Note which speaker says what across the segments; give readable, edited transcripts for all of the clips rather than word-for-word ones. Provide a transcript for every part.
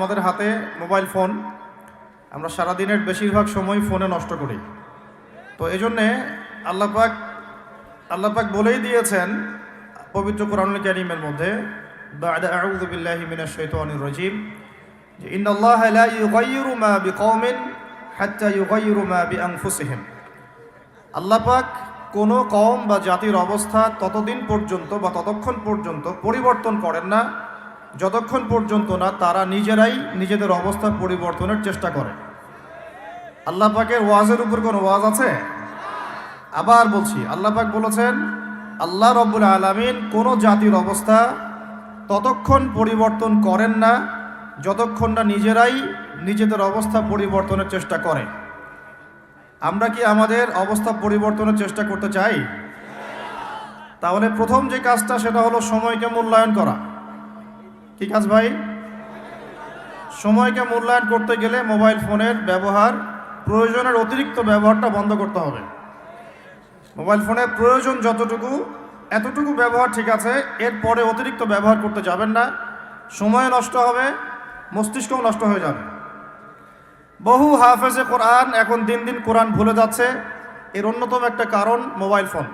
Speaker 1: আমাদের হাতে mobile phone, আমরা সারাদিনের বেশিরভাগ সময় ফোনে নষ্ট করি। তো এই জন্যে আল্লাহ পাক বলেই দিয়েছেন পবিত্র কোরআনুল কারীমের মধ্যে, বা'দা আউযু বিল্লাহি মিনাশ শাইতানির রাজীম, যে ইন্নাল্লাহা লা ইউগাইয়িরু মা বিকওমিন হাত্তা ইউগাইয়িরু মা বিআনফুসিহিম। আল্লাহ পাক কোনো কওম বা জাতির অবস্থা ততদিন পর্যন্ত বা ততক্ষণ পর্যন্ত পরিবর্তন করেন না যতক্ষণ পর্যন্ত না তারা নিজেরাই নিজেদের অবস্থা পরিবর্তনের চেষ্টা করে। আল্লাহ পাকের ওয়াজের উপর কোনো ওয়াজ আছে? আবার বলছি, আল্লাহ পাক বলেছেন আল্লাহ রব্বুল আলামিন কোনো জাতির অবস্থা ততক্ষণ পরিবর্তন করেন না যতক্ষণ না নিজেরাই নিজেদের অবস্থা পরিবর্তনের চেষ্টা করে। আমরা কি আমাদের অবস্থা পরিবর্তনের চেষ্টা করতে চাই? তাহলে প্রথম যে কাজটা সেটা হলো সময়কে মূল্যায়ন করা। কি কাজ ভাই? সময়কে মূল্যায়ন করতে গেলে মোবাইল ফোনের ব্যবহার, প্রয়োজনের অতিরিক্ত ব্যবহারটা বন্ধ করতে হবে। মোবাইল ফোনের প্রয়োজন যতটুকু এতটুকু ব্যবহার ঠিক আছে, এরপরে অতিরিক্ত ব্যবহার করতে যাবেন না। সময় নষ্ট হবে, মস্তিষ্কও নষ্ট হয়ে যাবে। বহু হাফেজে কোরআন এখন দিন দিন কোরআন ভুলে যাচ্ছে। এর অন্যতম একটা কারণ মোবাইল ফোন।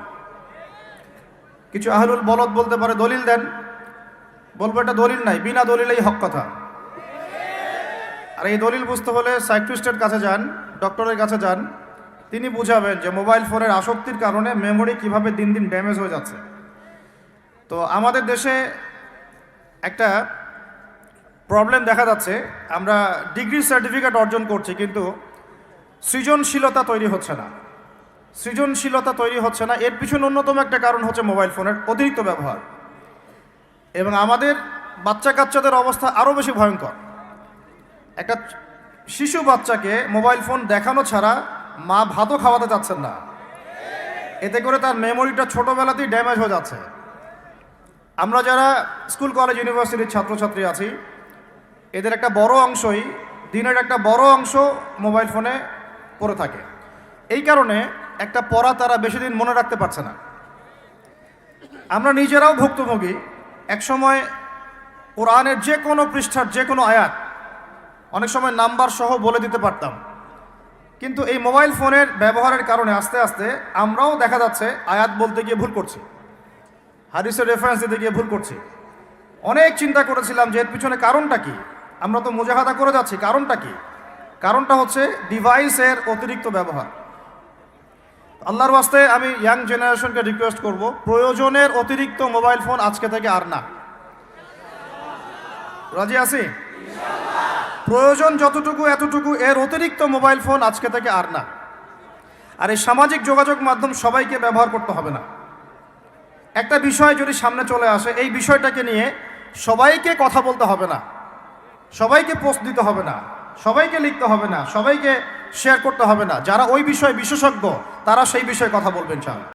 Speaker 1: কিছু আহলুল বলদ বলতে পারে দলিল দেন, বলবো এটা দলিল নাই, বিনা দলিলেই হক কথা। আর এই দলিল বুঝতে হলে সাইকিয়াট্রিস্টের কাছে যান, ডক্টরের কাছে যান, তিনি বুঝাবেন যে মোবাইল ফোনের আসক্তির কারণে মেমোরি কিভাবে দিন দিন ড্যামেজ হয়ে যাচ্ছে। তো আমাদের দেশে একটা প্রবলেম দেখা যাচ্ছে, আমরা ডিগ্রি সার্টিফিকেট অর্জন করছি কিন্তু সৃজনশীলতা তৈরি হচ্ছে না। সৃজনশীলতা তৈরি হচ্ছে না, এর পিছনে অন্যতম একটা কারণ হচ্ছে মোবাইল ফোনের অতিরিক্ত ব্যবহার। এবং আমাদের বাচ্চা কাচ্চাদের অবস্থা আরও বেশি ভয়ঙ্কর। একটা শিশু বাচ্চাকে মোবাইল ফোন দেখানো ছাড়া মা ভাতও খাওয়াতে চাচ্ছেন না। এতে করে তার মেমোরিটা ছোটোবেলাতেই ড্যামেজ হয়ে যাচ্ছে। আমরা যারা স্কুল কলেজ ইউনিভার্সিটির ছাত্রছাত্রী আছি, এদের একটা বড় অংশই, দিনের একটা বড় অংশ মোবাইল ফোনে পড়ে থাকে। এই কারণে একটা পড়া তারা বেশি দিন মনে রাখতে পারছে না। আমরা নিজেরাও ভুক্তভোগী। একসময় কোরআনের যে কোনো পৃষ্ঠার যে কোনো আয়াত অনেক সময় নাম্বার সহ বলে দিতে পারতাম, কিন্তু এই মোবাইল ফোনের ব্যবহারের কারণে আস্তে আস্তে আমরাও দেখা যাচ্ছে আয়াত বলতে গিয়ে ভুল করছি, হাদিসের রেফারেন্স দিতে গিয়ে ভুল করছি। অনেক চিন্তা করেছিলাম যে এর পিছনে কারণটা কি। আমরা তো মুজাহাদা করে যাচ্ছি, কারণটা কি? কারণটা হচ্ছে ডিভাইসের অতিরিক্ত ব্যবহার। আল্লাহর ওয়াস্তে আমি ইয়াং জেনারেশনকে রিকোয়েস্ট করব, প্রয়োজনের অতিরিক্ত মোবাইল ফোন আজকে থেকে আর না। রাজি আছি? প্রয়োজন যতটুকু এতটুকু, এর অতিরিক্ত মোবাইল ফোন আজকে থেকে আর না। আর এই সামাজিক যোগাযোগ মাধ্যম সবাইকে ব্যবহার করতে হবে না। একটা বিষয় যদি সামনে চলে আসে, এই বিষয়টাকে নিয়ে সবাইকে কথা বলতে হবে না, সবাইকে পোস্ট দিতে হবে না, সবাইকে লিখতে হবে না, সবাইকে শেয়ার করতে হবে না। যারা ওই বিষয়ে বিশেষজ্ঞ তারা সেই বিষয়ে কথা বলবেন।